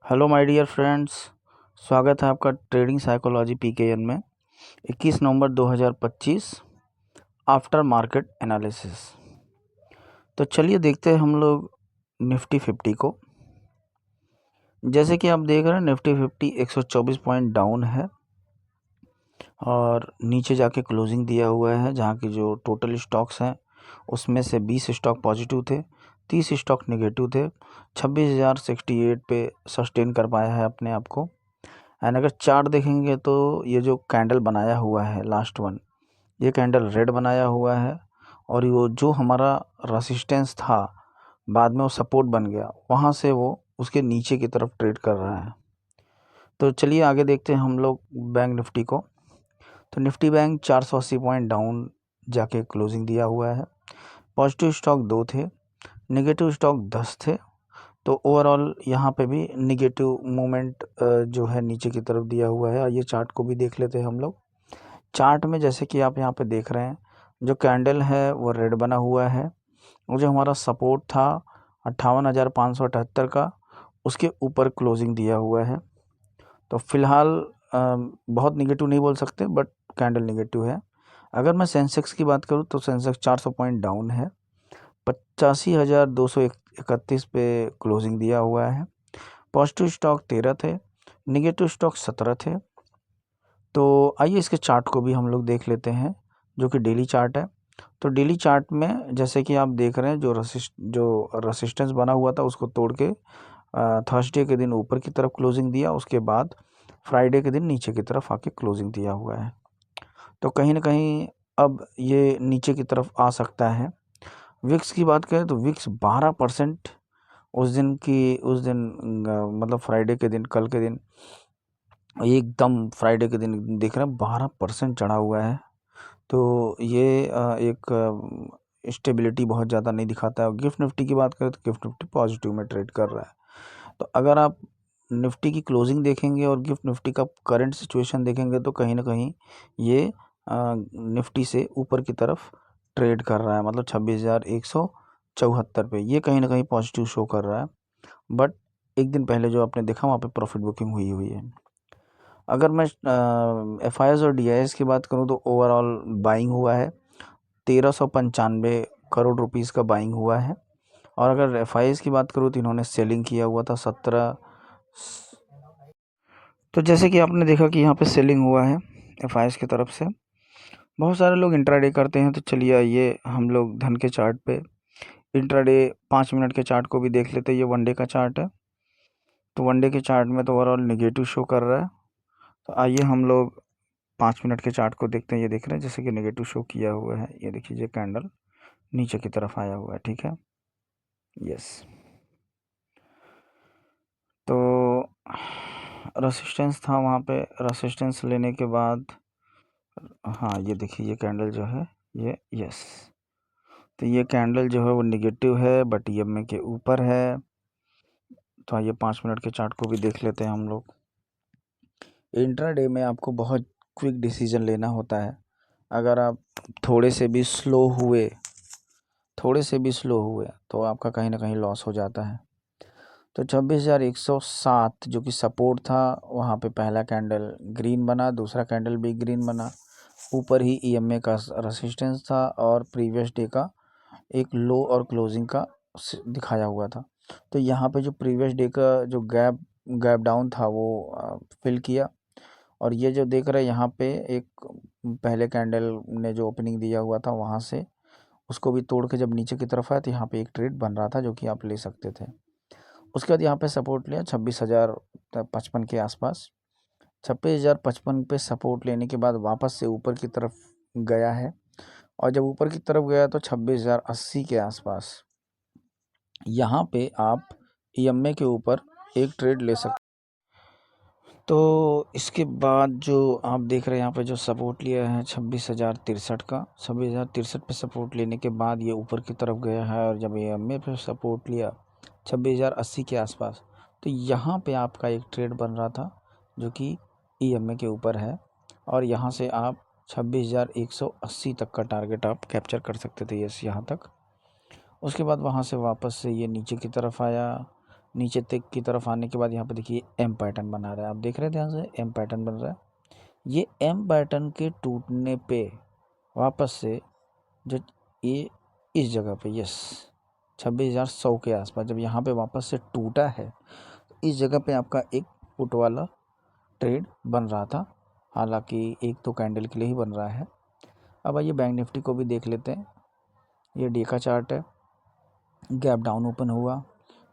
Hello my dear friends, स्वागत है आपका ट्रेडिंग साइकोलॉजी पीकेएन में। 21 नवंबर 2025 आफ्टर मार्केट एनालिसिस। तो चलिए देखते हैं हम लोग निफ्टी 50 को। जैसे कि आप देख रहे हैं निफ्टी 50 124 पॉइंट डाउन है और नीचे जाके क्लोजिंग दिया हुआ है, जहां की जो टोटल स्टॉक्स हैं उसमें से 20 स्टॉक पॉजिटिव थे, 30 स्टॉक नेगेटिव थे। 26,068 पे सस्टेन कर पाया है अपने आप को। एंड अगर चार्ट देखेंगे तो ये जो कैंडल बनाया हुआ है लास्ट वन, ये कैंडल रेड बनाया हुआ है और वो जो हमारा रेसिस्टेंस था बाद में वो सपोर्ट बन गया, वहाँ से वो उसके नीचे की तरफ ट्रेड कर रहा है। तो चलिए आगे देखते हैं हम लोग बैंक निफ्टी को। तो निफ्टी बैंक 480 पॉइंट डाउन जाके क्लोजिंग दिया हुआ है। पॉजिटिव स्टॉक 2 थे, नेगेटिव स्टॉक 10 थे। तो ओवरऑल यहाँ पे भी निगेटिव मूवमेंट जो है नीचे की तरफ दिया हुआ है। ये चार्ट को भी देख लेते हैं हम लोग। चार्ट में जैसे कि आप यहाँ पे देख रहे हैं, जो कैंडल है वो रेड बना हुआ है और जो हमारा सपोर्ट था 58,578 का, उसके ऊपर क्लोजिंग दिया हुआ है। तो फिलहाल बहुत निगेटिव नहीं बोल सकते, बट कैंडल निगेटिव है। अगर मैं सेंसेक्स की बात करूँ तो सेंसेक्स 400 पॉइंट डाउन है, 85,231 पे क्लोजिंग दिया हुआ है। पॉजिटिव स्टॉक 13 थे, निगेटिव स्टॉक 17 थे। तो आइए इसके चार्ट को भी हम लोग देख लेते हैं, जो कि डेली चार्ट है। तो डेली चार्ट में जैसे कि आप देख रहे हैं, जो रेसिस्टेंस बना हुआ था उसको तोड़ के थर्सडे के दिन ऊपर की तरफ क्लोजिंग दिया, उसके बाद फ्राइडे के दिन नीचे की तरफ आके क्लोजिंग दिया हुआ है। तो कहीं ना कहीं अब ये नीचे की तरफ आ सकता है। विक्स की बात करें तो विक्स 12% उस दिन मतलब फ्राइडे के दिन, कल के दिन एकदम फ्राइडे के दिन देख रहे हैं 12% चढ़ा हुआ है। तो ये एक स्टेबिलिटी बहुत ज़्यादा नहीं दिखाता है। और गिफ्ट निफ्टी की बात करें तो गिफ्ट निफ्टी पॉजिटिव में ट्रेड कर रहा है। तो अगर आप निफ्टी की क्लोजिंग देखेंगे और गिफ्ट निफ्टी का करंट सिचुएशन देखेंगे तो कहीं ना कहीं ये निफ्टी से ऊपर की तरफ ट्रेड कर रहा है, मतलब 26,174 पे ये कहीं ना कहीं पॉजिटिव शो कर रहा है। बट एक दिन पहले जो आपने देखा वहाँ पे प्रॉफिट बुकिंग हुई हुई है। अगर मैं एफ आई एस और डी आई एस की बात करूँ तो ओवरऑल बाइंग हुआ है, 1395 करोड़ रुपीज़ का बाइंग हुआ है। और अगर एफ आई एस की बात करूँ तो इन्होंने सेलिंग किया हुआ था 17। तो जैसे कि आपने देखा कि यहाँ पे सेलिंग हुआ है एफ आई एस की तरफ से। बहुत सारे लोग इंट्राडे करते हैं, तो चलिए आइए हम लोग धन के चार्ट पे इंट्राडे 5 मिनट के चार्ट को भी देख लेते हैं। ये वनडे का चार्ट है। तो वनडे के चार्ट में तो ओवरऑल निगेटिव शो कर रहा है। तो आइए हम लोग 5 मिनट के चार्ट को देखते हैं। ये देख रहे हैं जैसे कि नेगेटिव शो किया हुआ है। ये देखिए, ये कैंडल नीचे की तरफ आया हुआ है, ठीक है। यस। तो रेसिस्टेंस था वहाँ पे, रेसिस्टेंस लेने के बाद हाँ ये देखिए, ये कैंडल जो है ये, यस, तो ये कैंडल जो है वो निगेटिव है बट ईएमए के ऊपर है। तो आइए 5 मिनट के चार्ट को भी देख लेते हैं हम लोग। इंट्राडे में आपको बहुत क्विक डिसीजन लेना होता है। अगर आप थोड़े से भी स्लो हुए तो आपका कहीं ना कहीं लॉस हो जाता है। तो 26,107 जो कि सपोर्ट था, वहाँ पे पहला कैंडल ग्रीन बना, दूसरा कैंडल भी ग्रीन बना। ऊपर ही ईएमए का रेसिस्टेंस था और प्रीवियस डे का एक लो और क्लोजिंग का दिखाया हुआ था। तो यहाँ पे जो प्रीवियस डे का जो गैप डाउन था वो फिल किया। और ये जो देख रहे हैं यहाँ पे एक पहले कैंडल ने जो ओपनिंग दिया हुआ था वहाँ से उसको भी तोड़ के जब नीचे की तरफ आया तो यहाँ पे एक ट्रेड बन रहा था जो कि आप ले सकते थे। उसके बाद यहाँ पे सपोर्ट लिया 26,055 के आसपास। 26,055 पे सपोर्ट लेने के बाद वापस से ऊपर की तरफ गया है और जब ऊपर की तरफ गया तो 26,080 के आसपास यहाँ पे आप ईएमए के ऊपर एक ट्रेड ले सकते। तो इसके बाद जो आप देख रहे हैं यहाँ पे जो सपोर्ट लिया है 26,063 का, 26,063 पे सपोर्ट लेने के बाद ये ऊपर की तरफ गया है और जब ईएमए पे सपोर्ट लिया 26,080 के आसपास, तो यहाँ पे आपका एक ट्रेड बन रहा था जो कि ईएमए के ऊपर है और यहाँ से आप 26,180 तक का टारगेट आप कैप्चर कर सकते थे, यस, यहाँ तक। उसके बाद वहाँ से वापस से ये नीचे की तरफ आया, नीचे तक की तरफ आने के बाद यहाँ पे देखिए एम पैटर्न बना रहा है, आप देख रहे हैं ध्यान से, एम पैटर्न बन रहा है। ये एम पैटर्न के टूटने पे वापस से जो ये इस जगह पे, यस 26,100 के आसपास जब यहाँ पे वापस से टूटा है, इस जगह पे आपका एक पुट वाला ट्रेड बन रहा था, हालांकि एक तो कैंडल के लिए ही बन रहा है। अब आइए बैंक निफ्टी को भी देख लेते हैं। ये डे का चार्ट है, गैप डाउन ओपन हुआ,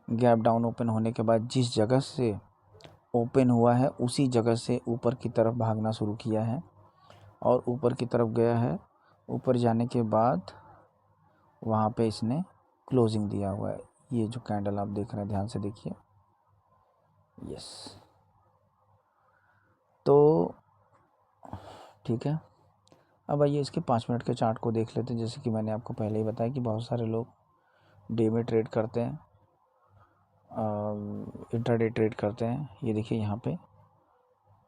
गैप डाउन ओपन होने के बाद जिस जगह से ओपन हुआ है उसी जगह से ऊपर की तरफ भागना शुरू किया है और ऊपर की तरफ गया है। ऊपर जाने के बाद वहाँ पे इसने क्लोजिंग दिया हुआ है। ये जो कैंडल आप देख रहे हैं ध्यान से देखिए, यस। तो ठीक है, अब आइए इसके 5 मिनट के चार्ट को देख लेते हैं। जैसे कि मैंने आपको पहले ही बताया कि बहुत सारे लोग डे में ट्रेड करते हैं, इंट्राडे ट्रेड करते हैं। ये देखिए यहाँ पे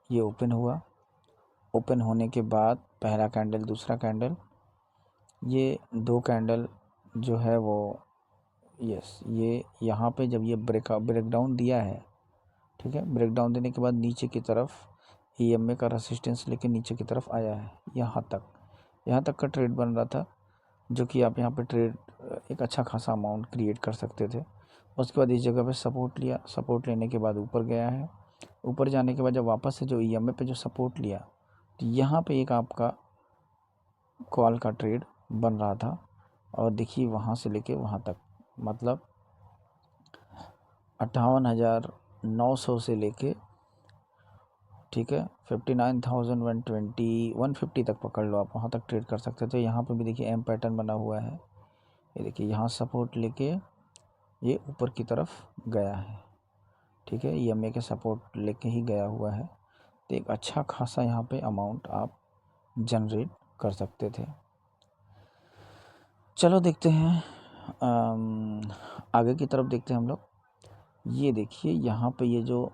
ये ओपन हुआ, ओपन होने के बाद पहला कैंडल, दूसरा कैंडल, ये 2 कैंडल जो है वो, यस, ये यहाँ पे जब ये ब्रेक डाउन दिया है, ठीक है, ब्रेक डाउन देने के बाद नीचे की तरफ EMA का रेसिस्टेंस लेके नीचे की तरफ आया है। यहाँ तक का ट्रेड बन रहा था, जो कि आप यहाँ पे ट्रेड एक अच्छा खासा अमाउंट क्रिएट कर सकते थे। उसके बाद इस जगह पे सपोर्ट लिया, सपोर्ट लेने के बाद ऊपर गया है। ऊपर जाने के बाद जब वापस से जो EMA पे जो सपोर्ट लिया, तो यहाँ पे एक आपका कॉल का ट्रेड बन रहा था। और देखिए वहाँ से लेके वहाँ तक, मतलब 58,900 से लेके, ठीक है, 59,150 तक पकड़ लो आप, वहाँ तक ट्रेड कर सकते थे। यहाँ पे भी देखिए एम पैटर्न बना हुआ है। ये देखिए यहाँ सपोर्ट लेके ये ऊपर की तरफ गया है, ठीक है, EMA के सपोर्ट लेके ही गया हुआ है। तो एक अच्छा खासा यहाँ पे अमाउंट आप जनरेट कर सकते थे। चलो देखते हैं आगे की तरफ देखते हैं हम लोग। ये देखिए यहाँ पे ये जो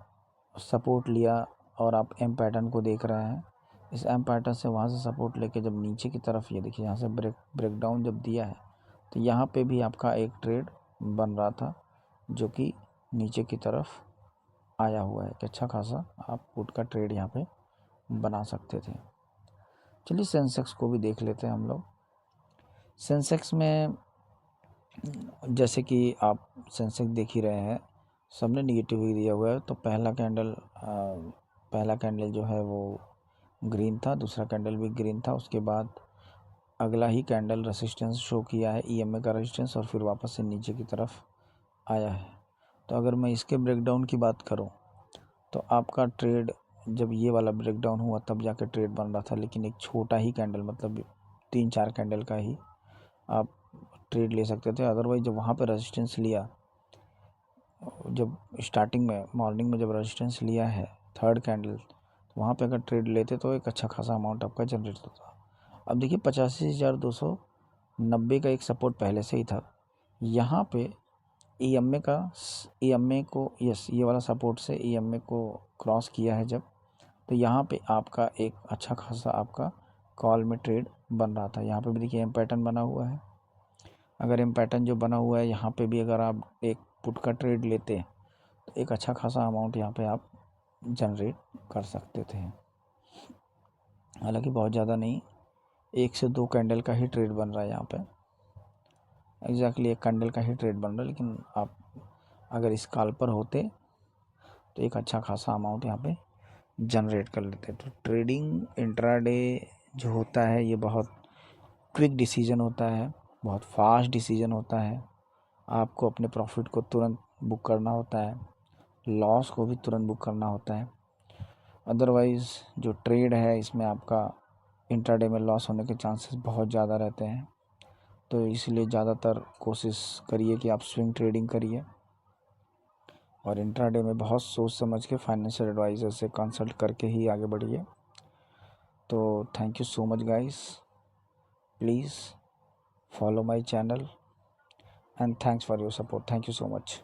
सपोर्ट लिया और आप एम पैटर्न को देख रहे हैं, इस एम पैटर्न से वहाँ से सपोर्ट लेके जब नीचे की तरफ, ये देखिए यहाँ से ब्रेक डाउन जब दिया है, तो यहाँ पे भी आपका एक ट्रेड बन रहा था जो कि नीचे की तरफ आया हुआ है। कि अच्छा खासा आप पुट का ट्रेड यहाँ पे बना सकते थे। चलिए सेंसेक्स को भी देख लेते हैं हम लोग। सेंसेक्स में जैसे कि आप सेंसेक्स देख ही रहे हैं, सबने निगेटिव ही दिया हुआ है। तो पहला कैंडल जो है वो ग्रीन था, दूसरा कैंडल भी ग्रीन था। उसके बाद अगला ही कैंडल रेसिस्टेंस शो किया है, EMA का रेसिस्टेंस, और फिर वापस से नीचे की तरफ आया है। तो अगर मैं इसके ब्रेकडाउन की बात करूं तो आपका ट्रेड जब ये वाला ब्रेकडाउन हुआ तब जाकर ट्रेड बन रहा था, लेकिन एक छोटा ही कैंडल, मतलब 3-4 कैंडल का ही आप ट्रेड ले सकते थे। अदरवाइज जब वहाँ पे रेजिस्टेंस लिया, जब स्टार्टिंग में मॉर्निंग में जब रेजिस्टेंस लिया है थर्ड कैंडल, तो वहाँ पे अगर ट्रेड लेते तो एक अच्छा खासा अमाउंट आपका जनरेट होता। अब देखिए 85,290 का एक सपोर्ट पहले से ही था। यहाँ पे EMA को, यस, ये वाला सपोर्ट से EMA को क्रॉस किया है जब, तो यहाँ पे आपका एक अच्छा खासा आपका कॉल में ट्रेड बन रहा था। यहाँ पे भी देखिए एम पैटर्न बना हुआ है। अगर एम पैटर्न जो बना हुआ है यहाँ पे भी अगर आप एक पुट का ट्रेड लेते हैं तो एक अच्छा खासा अमाउंट यहाँ पे आप जनरेट कर सकते थे। हालांकि बहुत ज़्यादा नहीं, 1 से 2 कैंडल का ही ट्रेड बन रहा है यहाँ पे, एग्जैक्टली 1 कैंडल का ही ट्रेड बन रहा है। लेकिन आप अगर इस कॉल पर होते तो एक अच्छा खासा अमाउंट यहाँ पे जनरेट कर लेते। तो ट्रेडिंग इंट्राडे जो होता है ये बहुत क्विक डिसीजन होता है, बहुत फास्ट डिसीजन होता है। आपको अपने प्रॉफिट को तुरंत बुक करना होता है, लॉस को भी तुरंत बुक करना होता है। अदरवाइज़ जो ट्रेड है इसमें आपका इंट्राडे में लॉस होने के चांसेस बहुत ज़्यादा रहते हैं। तो इसलिए ज़्यादातर कोशिश करिए कि आप स्विंग ट्रेडिंग करिए और इंट्राडे में बहुत सोच समझ के फाइनेंशियल एडवाइज़र से कंसल्ट करके ही आगे बढ़िए। तो thank you so much guys, please follow my channel and thanks for your support. Thank you so much.